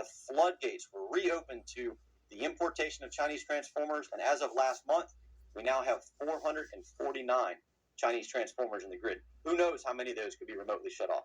the floodgates were reopened to the importation of Chinese transformers, and as of last month, we now have 449 Chinese transformers in the grid. Who knows how many of those could be remotely shut off?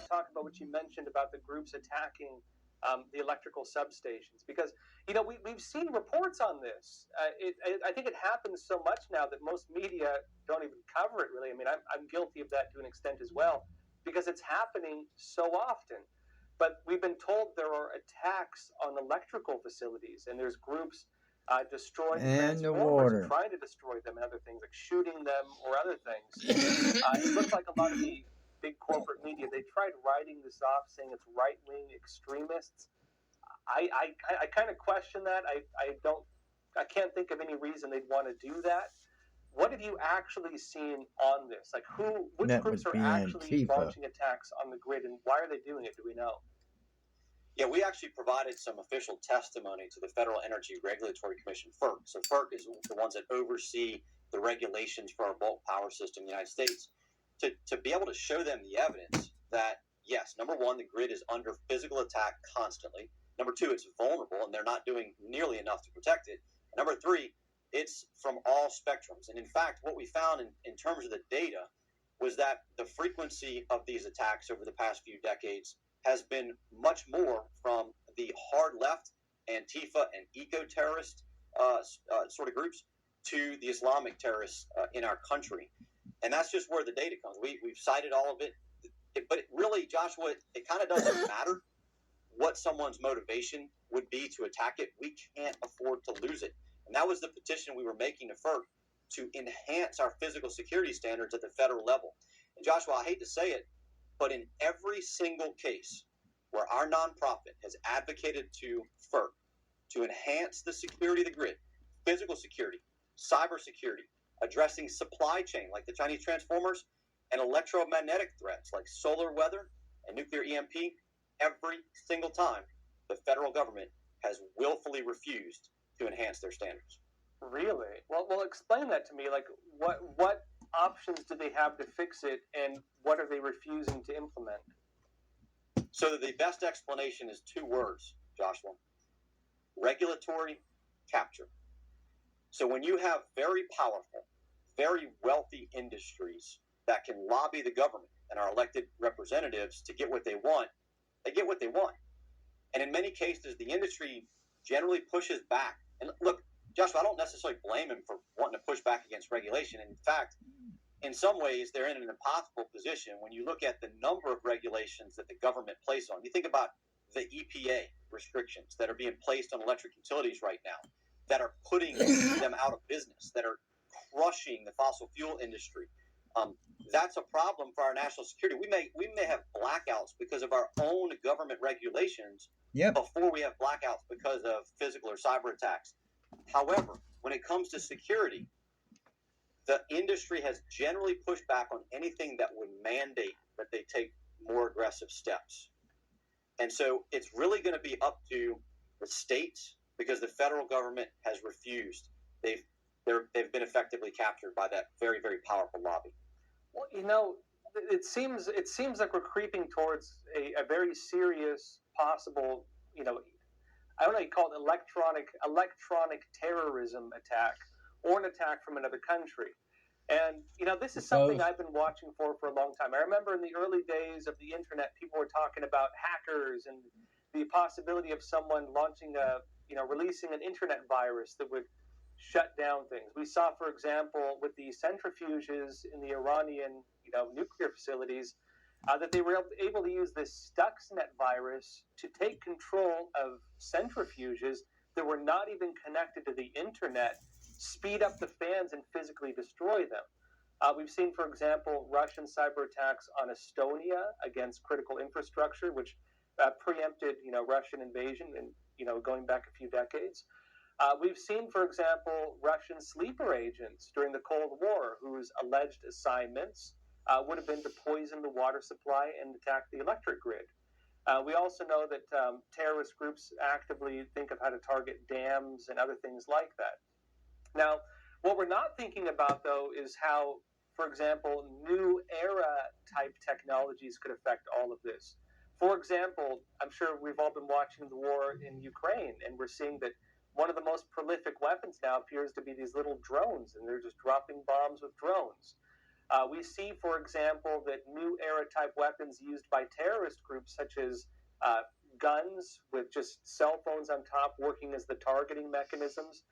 Talk about what you mentioned about the groups attacking the electrical substations, because we've seen reports on this. I think it happens so much now that most media don't even cover it really. I mean, I'm guilty of that to an extent as well, because it's happening so often. But we've been told there are attacks on electrical facilities, and there's groups destroying transformers, or trying to destroy them, and other things like shooting them or other things. It looks like a lot of the big corporate media, they tried writing this off, saying it's right-wing extremists. I kind of question that. I can't think of any reason they'd want to do that. What have you actually seen on this? Like, which groups are actually launching attacks on the grid, and why are they doing it? Do we know? Yeah, we actually provided some official testimony to the Federal Energy Regulatory Commission, FERC. So FERC is the ones that oversee the regulations for our bulk power system in the United States, to be able to show them the evidence that, yes, number one, the grid is under physical attack constantly. Number two, it's vulnerable, and they're not doing nearly enough to protect it. And number three, it's from all spectrums. And in fact, what we found in terms of the data was that the frequency of these attacks over the past few decades has been much more from the hard left, Antifa and eco-terrorist sort of groups, to the Islamic terrorists in our country. And that's just where the data comes. We've cited all of it. But really, Joshua, it kind of doesn't matter what someone's motivation would be to attack it. We can't afford to lose it. And that was the petition we were making to FERC, to enhance our physical security standards at the federal level. And Joshua, I hate to say it, but in every single case where our nonprofit has advocated to FERC to enhance the security of the grid, physical security, cyber security, addressing supply chain like the Chinese transformers, and electromagnetic threats like solar weather and nuclear EMP, every single time the federal government has willfully refused to enhance their standards. Really? Well, explain that to me. Like, what options do they have to fix it, and what are they refusing to implement? So the best explanation is two words, Joshua: regulatory capture. So when you have very powerful, very wealthy industries that can lobby the government and our elected representatives to get what they want, they get what they want. And in many cases, the industry generally pushes back. And look, Joshua, I don't necessarily blame him for wanting to push back against regulation. In fact, in some ways, they're in an impossible position when you look at the number of regulations that the government places on. You think about the EPA restrictions that are being placed on electric utilities right now, that are putting them out of business, that are crushing the fossil fuel industry. That's a problem for our national security. We may have blackouts because of our own government regulations before we have blackouts because of physical or cyber attacks. However, when it comes to security, the industry has generally pushed back on anything that would mandate that they take more aggressive steps. And so it's really going to be up to the states, because the federal government has refused. They've been effectively captured by that very, very powerful lobby. Well, it seems like we're creeping towards a very serious possible, I don't know, you call it electronic terrorism attack, or an attack from another country. And, this is something I've been watching for a long time. I remember in the early days of the internet, people were talking about hackers and the possibility of someone launching releasing an internet virus that would shut down things. We saw, for example, with the centrifuges in the Iranian, nuclear facilities, that they were able to use this Stuxnet virus to take control of centrifuges that were not even connected to the internet, speed up the fans, and physically destroy them. We've seen, for example, Russian cyber attacks on Estonia against critical infrastructure, which preempted, Russian invasion and, going back a few decades. We've seen, for example, Russian sleeper agents during the Cold War whose alleged assignments would have been to poison the water supply and attack the electric grid. We also know that terrorist groups actively think of how to target dams and other things like that. Now, what we're not thinking about, though, is how, for example, new era type technologies could affect all of this. For example, I'm sure we've all been watching the war in Ukraine, and we're seeing that one of the most prolific weapons now appears to be these little drones, and they're just dropping bombs with drones. We see, for example, that new era type weapons used by terrorist groups, such as guns with just cell phones on top working as the targeting mechanisms,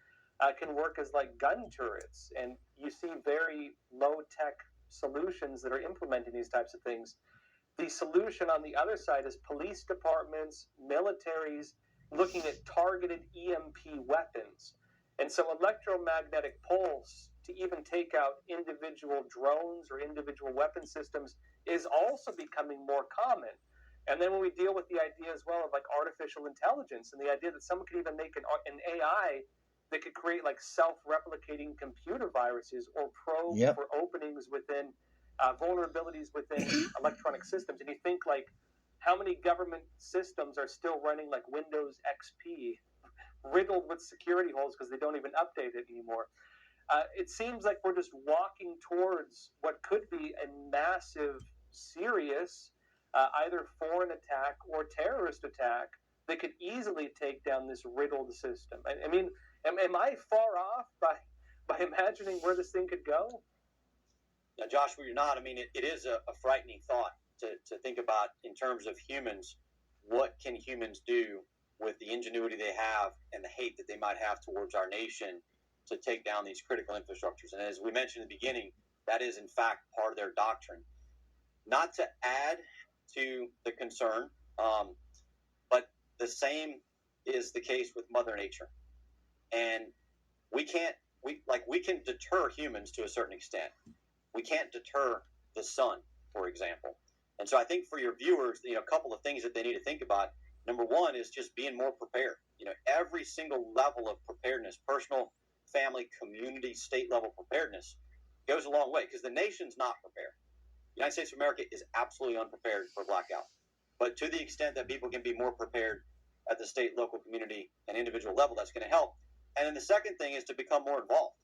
can work as like gun turrets. And you see very low tech solutions that are implementing these types of things. The solution on the other side is police departments, militaries looking at targeted EMP weapons. And so electromagnetic pulse to even take out individual drones or individual weapon systems is also becoming more common. And then when we deal with the idea as well of like artificial intelligence and the idea that someone could even make an AI that could create like self-replicating computer viruses or probe for openings within vulnerabilities within electronic systems. And you think like how many government systems are still running like Windows XP riddled with security holes because they don't even update it anymore. It seems like we're just walking towards what could be a massive, serious, either foreign attack or terrorist attack that could easily take down this riddled system. I mean, am I far off by imagining where this thing could go? Now, Joshua, you're not. I mean, it is a frightening thought to think about in terms of humans. What can humans do with the ingenuity they have and the hate that they might have towards our nation to take down these critical infrastructures? And as we mentioned in the beginning, that is, in fact, part of their doctrine. Not to add to the concern, but the same is the case with Mother Nature. And we can deter humans to a certain extent. We can't deter the sun, for example. And so I think for your viewers, a couple of things that they need to think about. Number one is just being more prepared. Every single level of preparedness, personal, family, community, state level preparedness goes a long way because the nation's not prepared. The United States of America is absolutely unprepared for blackout. But to the extent that people can be more prepared at the state, local, community, and individual level, that's going to help. And then the second thing is to become more involved.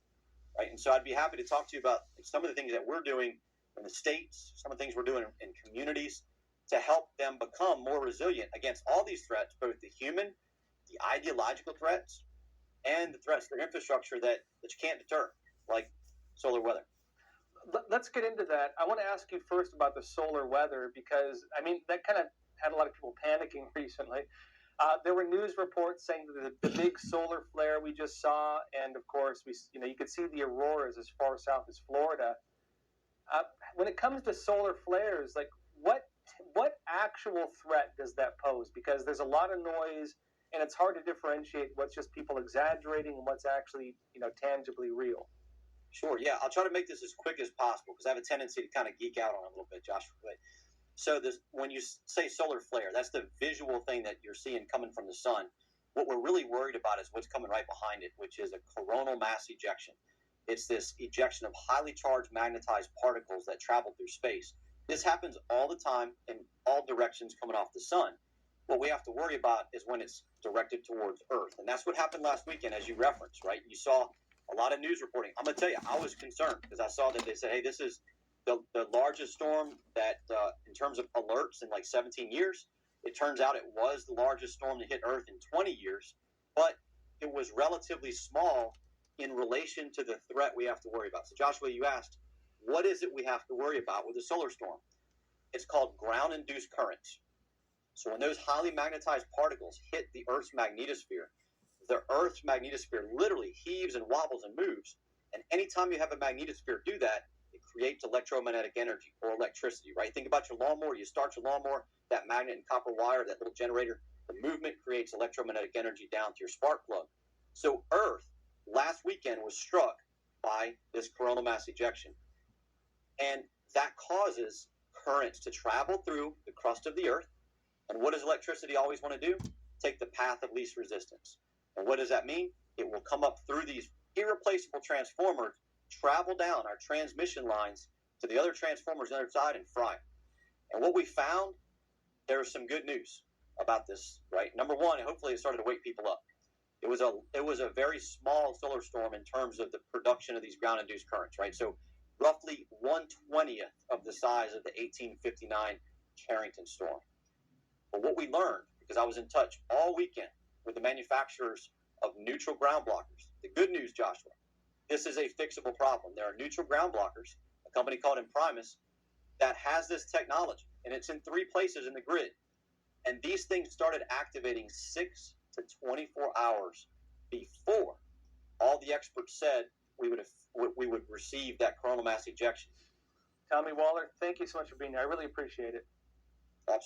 Right? And so I'd be happy to talk to you about some of the things that we're doing in the states, some of the things we're doing in communities to help them become more resilient against all these threats, both the human, the ideological threats, and the threats to their infrastructure that you can't deter, like solar weather. Let's get into that. I want to ask you first about the solar weather because, I mean, that kind of had a lot of people panicking recently. There were news reports saying that the big solar flare we just saw, and of course, you could see the auroras as far south as Florida. When it comes to solar flares, like what actual threat does that pose? Because there's a lot of noise, and it's hard to differentiate what's just people exaggerating and what's actually tangibly real. Sure, yeah. I'll try to make this as quick as possible because I have a tendency to kind of geek out on it a little bit, Joshua. So when you say solar flare, that's the visual thing that you're seeing coming from the sun. What we're really worried about is what's coming right behind it, which is a coronal mass ejection. It's this ejection of highly charged magnetized particles that travel through space. This happens all the time in all directions coming off the sun. What we have to worry about is when it's directed towards Earth. And that's what happened last weekend, as you referenced, right? You saw a lot of news reporting. I'm going to tell you, I was concerned because I saw that they said, hey, this is the largest storm that in terms of alerts in like 17 years. It turns out it was the largest storm to hit Earth in 20 years, but it was relatively small in relation to the threat we have to worry about. So Joshua, you asked, what is it we have to worry about with a solar storm? It's called ground-induced currents. So when those highly magnetized particles hit the Earth's magnetosphere, the Earth's magnetosphere literally heaves and wobbles and moves. And anytime you have a magnetosphere do that, it creates electromagnetic energy or electricity, right? Think about your lawnmower. You start your lawnmower, that magnet and copper wire, that little generator, the movement creates electromagnetic energy down to your spark plug. So Earth last weekend was struck by this coronal mass ejection. And that causes currents to travel through the crust of the Earth. And what does electricity always want to do? Take the path of least resistance. And what does that mean? It will come up through these irreplaceable transformers, travel down our transmission lines to the other transformers on the other side and fry. And what we found, there's some good news about this, right? Number one, hopefully it started to wake people up. It was a very small solar storm in terms of the production of these ground-induced currents, right? So roughly 1/20th of the size of the 1859 Carrington storm. But what we learned, because I was in touch all weekend with the manufacturers of neutral ground blockers, the good news, Joshua, this is a fixable problem. There are neutral ground blockers, a company called Imprimis, that has this technology, and it's in 3 places in the grid. And these things started activating 6 to 24 hours before all the experts said we would receive that coronal mass ejection. Tommy Waller, thank you so much for being here. I really appreciate it.